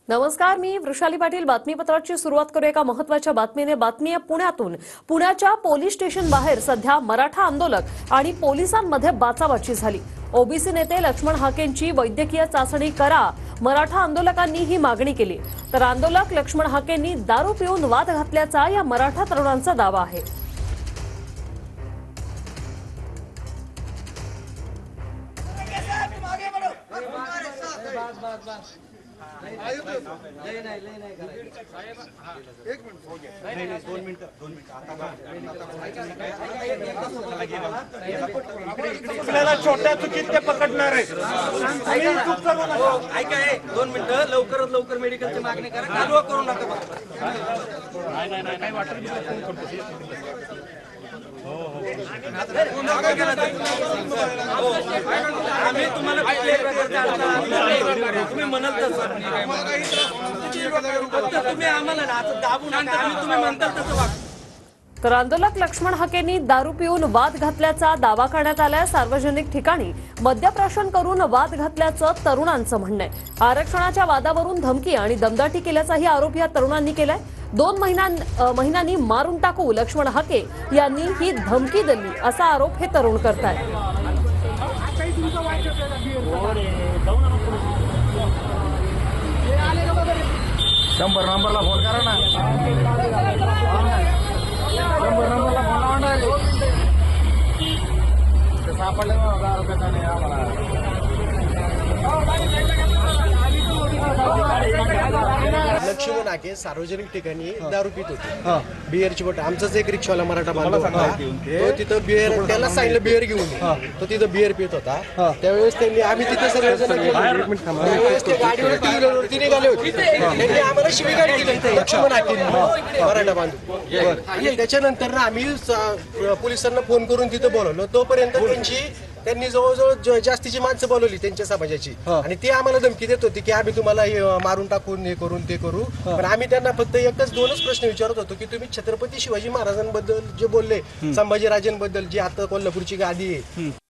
नमस्कार, मी वृषाली पाटील. बातमीपत्राची सुरुवात करूया एका महत्त्वाच्या बातमीने. बातमी आहे पुण्यातून. पुण्याच्या पोलीस स्टेशन बाहेर सध्या मराठा आंदोलक आणि पोलिसांमध्ये बाचाबाची झाली. ओबीसी नेते लक्ष्मण हाकेंची वैद्यकीय चाचणी करा, मराठा आंदोलकांनी ही मागणी केली. तर आंदोलक लक्ष्मण हाकेंनी दारू पिऊन वाद घातल्याचा या मराठा तरुणांचा दावा आहे. आपल्याला छोट्या चुकीत ते पकडणार आहे. ऐका 2 मिनिटं लवकरात लवकर मेडिकलची मागणी करा, कालवा करू नका. आम्ही तुम्हाला तुम्ही म्हणाल तसं तुम्ही आम्हाला ना दाबू नका, आम्ही तुम्ही म्हणताल तसं वागतो. तर आंदोलक लक्ष्मण हाकेंनी दारू पिऊन वाद घातल्याचा दावा करण्यात आलाय. सार्वजनिक ठिकाणी मद्यप्राशन करून वाद घातल्याचं तरुणांचं म्हणणं आहे. आरक्षणाच्या वादावरून धमकी आणि दमदाटी केल्याचाही आरोप या तरुणांनी केलाय. 2 महिन्यांनी मारून टाकू लक्ष्मण हाके यांनी ही धमकी दिली असा आरोप हे तरुण करतायत. नंबरला फोन करा ना. नंबरला फोन लावा ना. सापडले लक्ष्मण हाके सार्वजनिक ठिकाणी दारू पित होते. बिअरची बॉटल आमचाच एक रिक्षावाला मराठा बांधव होता, तो तिथं बिअर, त्याला सांगितलं बिअर घेऊन ये. तो तिथं बिअर पित होता. त्यावेळेस त्यांनी आम्ही तिथे सगळेजण त्यावेळेस ते गाडीवर टू व्हीलरवरती निघाले होते. त्यांनी आम्हाला शिवीगाळ केली लक्ष्मण हाके मराठा बांधव. आणि त्याच्यानंतर आम्ही पोलिसांना फोन करून तिथं बोलवलं. तोपर्यंत त्यांनी जवळजवळ जास्तीची माणसं बोलवली त्यांच्या समाजाची, आणि ते आम्हाला धमकी देत होती की आम्ही तुम्हाला मारून टाकून हे करून ते करू. पण आम्ही त्यांना फक्त 2च प्रश्न विचारत होतो की तुम्ही छत्रपती शिवाजी महाराजांबद्दल जे बोलले, संभाजीराजांबद्दल जी आता कोल्हापूरची गादी आहे